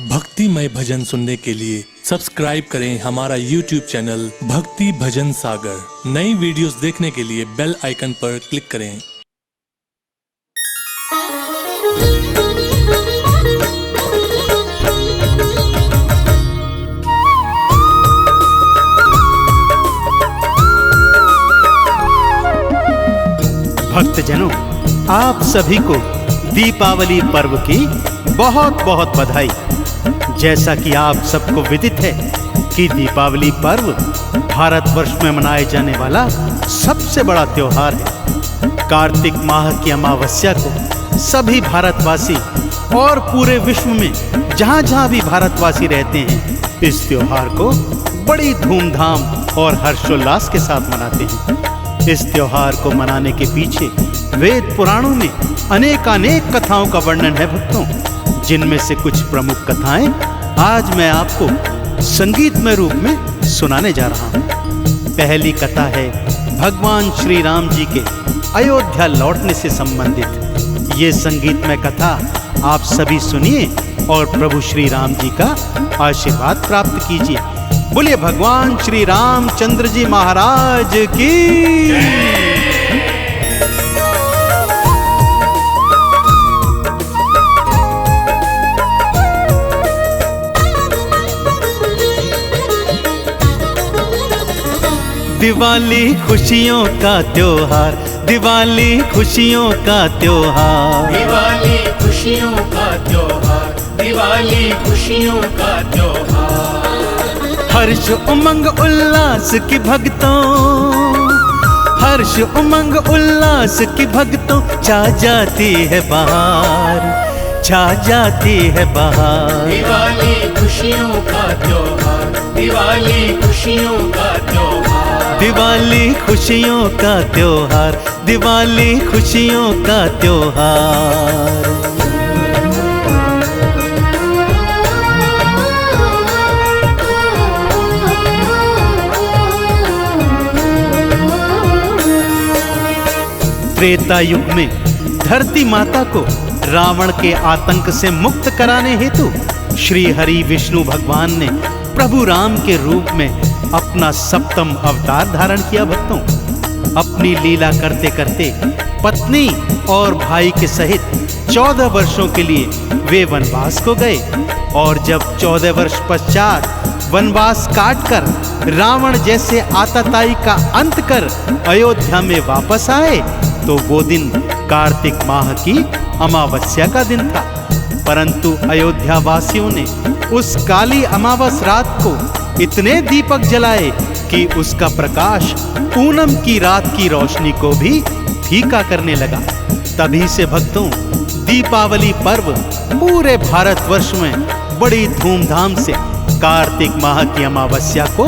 भक्तिमय भजन सुनने के लिए सब्सक्राइब करें हमारा YouTube चैनल भक्ति भजन सागर। नई वीडियोस देखने के लिए बेल आइकन पर क्लिक करें। भक्तजनों, आप सभी को दीपावली पर्व की बहुत बहुत बधाई। जैसा कि आप सबको विदित है कि दीपावली पर्व भारतवर्ष में मनाए जाने वाला सबसे बड़ा त्योहार है। कार्तिक माह की अमावस्या को सभी भारतवासी और पूरे विश्व में जहां जहां भी भारतवासी रहते हैं, इस त्योहार को बड़ी धूमधाम और हर्षोल्लास के साथ मनाते हैं। इस त्योहार को मनाने के पीछे वेद पुराणों में अनेकानेक कथाओं का वर्णन है भक्तों, जिनमें से कुछ प्रमुख कथाएं आज मैं आपको संगीतमय रूप में सुनाने जा रहा हूं। पहली कथा है भगवान श्री राम जी के अयोध्या लौटने से संबंधित। ये संगीतमय कथा आप सभी सुनिए और प्रभु श्री राम जी का आशीर्वाद प्राप्त कीजिए। बोलिए भगवान श्री रामचंद्र जी महाराज की। दिवाली खुशियों का त्योहार, दिवाली खुशियों का त्योहार, दिवाली खुशियों का त्योहार, दिवाली खुशियों का त्योहार। हर्ष उमंग उल्लास की भक्तों, हर्ष उमंग उल्लास की भक्तों, छा जाती है बहार, छा जाती है बहार। दिवाली खुशियों का त्योहार, दिवाली खुशियों का त्योहार, दिवाली खुशियों का त्योहार, दिवाली खुशियों का त्योहार। त्रेता युग में धरती माता को रावण के आतंक से मुक्त कराने हेतु श्री हरि विष्णु भगवान ने प्रभु राम के रूप में अपना सप्तम अवतार धारण किया। भक्तों, अपनी लीला करते करते पत्नी और भाई के सहित 14 वर्षों के लिए वे वनवास को गए और जब 14 वर्ष पश्चात वनवास काटकर रावण जैसे आतताई का अंत कर अयोध्या में वापस आए तो वो दिन कार्तिक माह की अमावस्या का दिन था। परंतु अयोध्या वासियों ने उस काली अमावस रात को इतने दीपक जलाए कि उसका प्रकाश पूनम की रात की रोशनी को भी फीका करने लगा। तभी से भक्तों, दीपावली पर्व पूरे भारतवर्ष में बड़ी धूमधाम से कार्तिक माह की अमावस्या को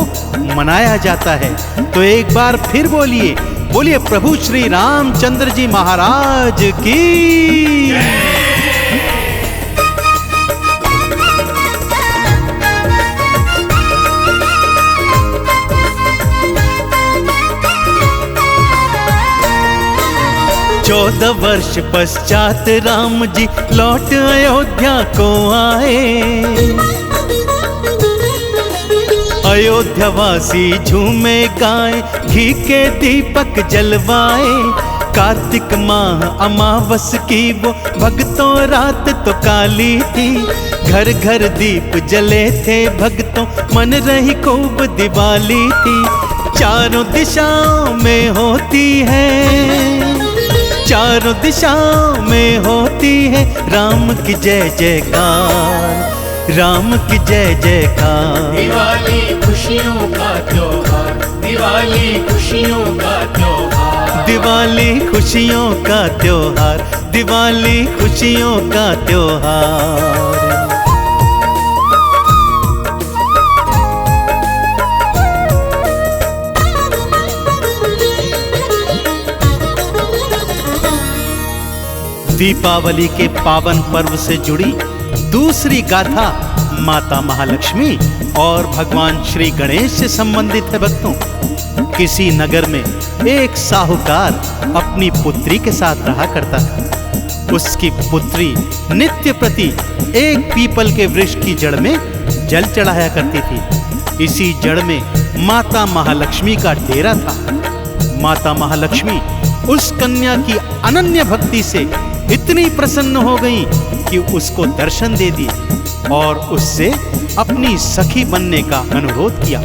मनाया जाता है। तो एक बार फिर बोलिए, बोलिए प्रभु श्री रामचंद्र जी महाराज की। चौदह वर्ष पश्चात राम जी लौट अयोध्या को आए। अयोध्या वासी झूमे गाए, घी के दीपक जलवाए। कार्तिक माह अमावस की वो भक्तों रात तो काली थी, घर घर दीप जले थे भक्तों, मन रही खूब दिवाली थी। चारों दिशाओं में होती है, चारों दिशाओं में होती है राम की जय जयकार, राम की जय जयकार। दिवाली खुशियों का त्योहार, दिवाली खुशियों का त्योहार, दिवाली खुशियों का त्योहार, दिवाली खुशियों का त्योहार। दीपावली के पावन पर्व से जुड़ी दूसरी गाथा माता महालक्ष्मी और भगवान श्री गणेश से संबंधित है। भक्तों, किसी नगर में एक साहूकार अपनी पुत्री के साथ रहा करता था। उसकी पुत्री नित्य प्रति एक पीपल के वृक्ष की जड़ में जल चढ़ाया करती थी। इसी जड़ में माता महालक्ष्मी का डेरा था। माता महालक्ष्मी उस कन्या की अनन्य भक्ति से इतनी प्रसन्न हो गई कि उसको दर्शन दे दिए और उससे अपनी सखी बनने का अनुरोध किया।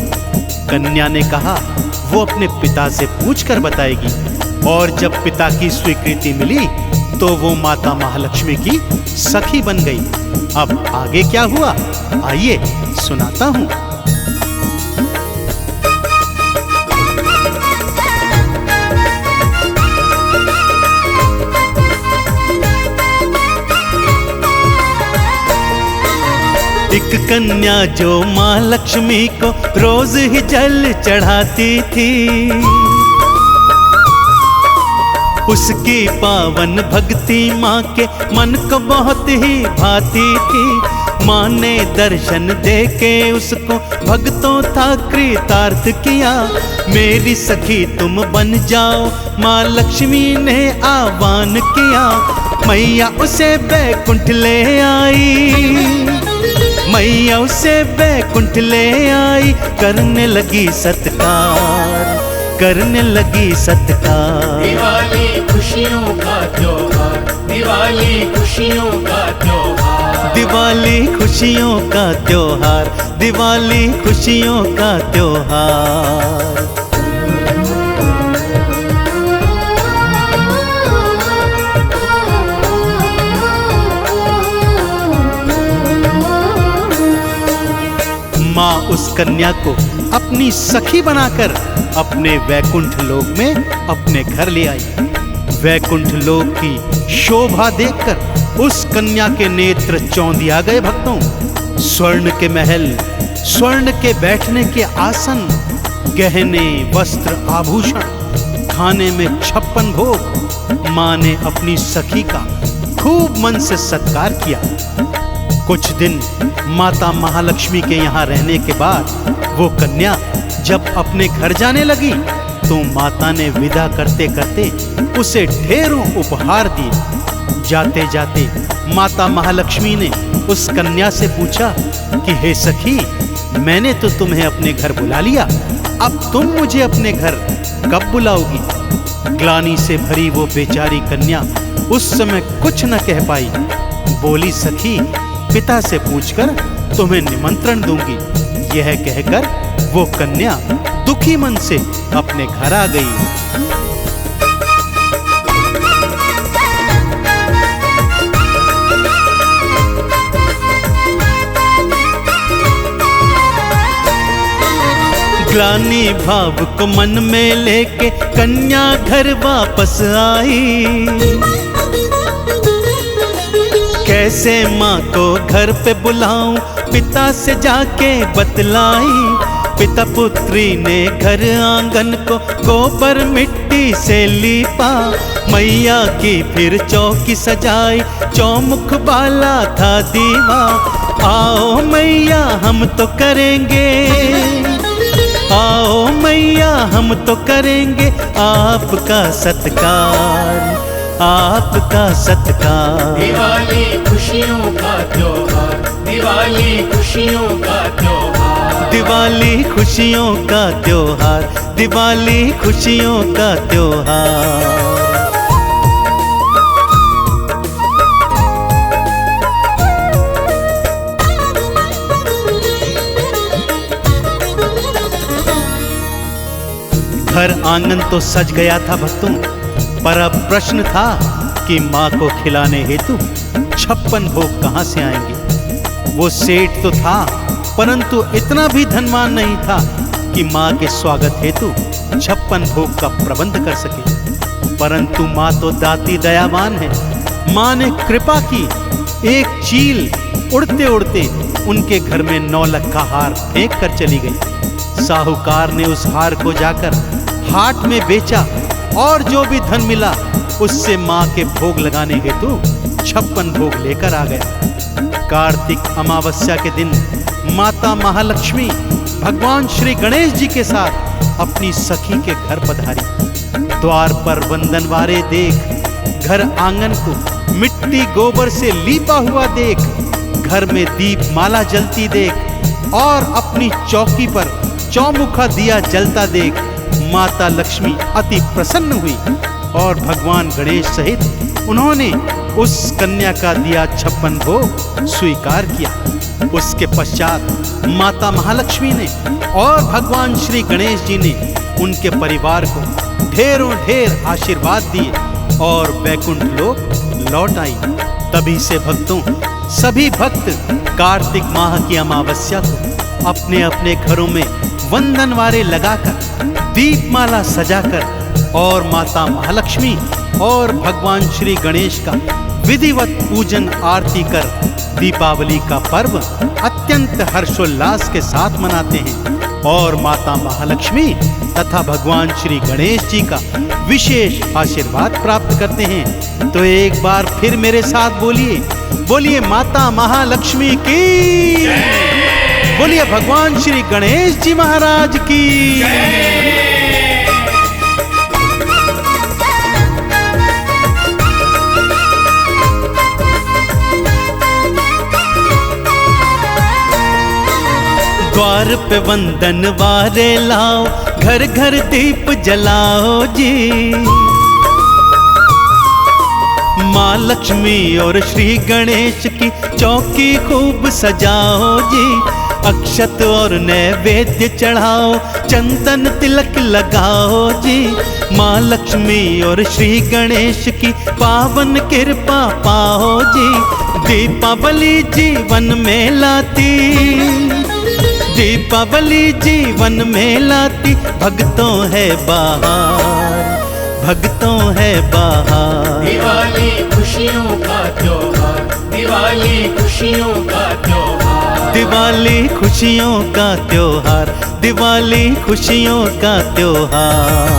कन्या ने कहा वो अपने पिता से पूछकर बताएगी, और जब पिता की स्वीकृति मिली तो वो माता महालक्ष्मी की सखी बन गई। अब आगे क्या हुआ, आइए सुनाता हूं। एक कन्या जो माँ लक्ष्मी को रोज ही जल चढ़ाती थी, उसकी पावन भक्ति माँ के मन को बहुत ही भाती थी। माँ ने दर्शन देके उसको भक्तों था कृतार्थ किया। मेरी सखी तुम बन जाओ, माँ लक्ष्मी ने आह्वान किया। मैया उसे बैकुंठ ले आई, मैया उसे बैकुंठ ले आई, करने लगी सत्कार, करने लगी सत्कार। दिवाली खुशियों का त्योहार, दिवाली खुशियों का त्योहार, दिवाली खुशियों का त्योहार, दिवाली खुशियों का त्योहार। माँ उस कन्या को अपनी सखी बनाकर अपने वैकुंठ लोक में अपने घर ले आई। वैकुंठ लोक की शोभा देखकर उस कन्या के नेत्र चौंधिया गए भक्तों। स्वर्ण के महल, स्वर्ण के बैठने के आसन, गहने वस्त्र आभूषण, खाने में 56 भोग। माँ ने अपनी सखी का खूब मन से सत्कार किया। कुछ दिन माता महालक्ष्मी के यहाँ रहने के बाद वो कन्या जब अपने घर जाने लगी तो माता ने विदा करते करते उसे ढेरों उपहार दिए। जाते जाते माता महालक्ष्मी ने उस कन्या से पूछा कि हे सखी, मैंने तो तुम्हें अपने घर बुला लिया, अब तुम मुझे अपने घर कब बुलाओगी? ग्लानि से भरी वो बेचारी कन्या उस समय कुछ न कह पाई। बोली, सखी पिता से पूछकर तुम्हें निमंत्रण दूंगी। यह कहकर वो कन्या दुखी मन से अपने घर आ गई। ग्लानि भाव को मन में लेके कन्या घर वापस आई। कैसे माँ को घर पे बुलाऊं, पिता से जाके बतलाई। पिता पुत्री ने घर आंगन को गोबर मिट्टी से लीपा। मैया की फिर चौकी सजाई, चौमुख वाला था दीवा। आओ मैया हम तो करेंगे, आओ मैया हम तो करेंगे आपका सत्कार, आपका सत्कार। दिवाली खुशियों का त्योहार, दिवाली खुशियों का त्योहार, दिवाली खुशियों का त्योहार, दिवाली खुशियों का त्योहार। घर आंगन तो सज गया था भक्तों, पर अब प्रश्न था कि माँ को खिलाने हेतु 56 भोग कहाँ से आएंगे। वो सेठ तो था, परंतु इतना भी धनवान नहीं था कि माँ के स्वागत हेतु 56 भोग का प्रबंध कर सके। परंतु माँ तो दाती दयावान है। माँ ने कृपा की, एक चील उड़ते उड़ते उनके घर में 9 लाख का हार फेंक कर चली गई। साहूकार ने उस हार को जाकर हाट में बेचा और जो भी धन मिला उससे माँ के भोग लगाने हेतु 56 भोग लेकर आ गया। कार्तिक अमावस्या के दिन माता महालक्ष्मी भगवान श्री गणेश जी के साथ अपनी सखी के घर पधारी। द्वार पर वंदनवारे देख घर आंगन को मिट्टी गोबर से लीपा हुआ देख, घर में दीप माला जलती देख और अपनी चौकी पर चौमुखा दिया जलता देख माता लक्ष्मी अति प्रसन्न हुई और भगवान गणेश सहित उन्होंने उस कन्या का दिया 56 भोग स्वीकार किया। उसके पश्चात माता महालक्ष्मी ने और भगवान श्री गणेश जी ने उनके परिवार को ढेरों ढेर आशीर्वाद दिए और वैकुंठ लोक लौट आई। तभी से भक्तों, सभी भक्त कार्तिक माह की अमावस्या को अपने अपने घरों में वंदनवारे लगाकर, दीपमाला सजाकर और माता महालक्ष्मी और भगवान श्री गणेश का विधिवत पूजन आरती कर दीपावली का पर्व अत्यंत हर्षोल्लास के साथ मनाते हैं और माता महालक्ष्मी तथा भगवान श्री गणेश जी का विशेष आशीर्वाद प्राप्त करते हैं। तो एक बार फिर मेरे साथ बोलिए, बोलिए माता महालक्ष्मी की, बोलिए भगवान श्री गणेश जी महाराज की। द्वार पे वंदन वारे लाओ, घर घर दीप जलाओ जी। माँ लक्ष्मी और श्री गणेश की चौकी खूब सजाओ जी। अक्षत और नैवेद्य चढ़ाओ, चंदन तिलक लगाओ जी। माँ लक्ष्मी और श्री गणेश की पावन कृपा पाओ जी। दीपावली जीवन में लाती, दीपावली जीवन में लाती भक्तों है बहार, भक्तों है बहार। दिवाली खुशियों का त्योहार, दिवाली खुशियों का त्योहार, दिवाली खुशियों का त्योहार, दिवाली खुशियों का त्योहार।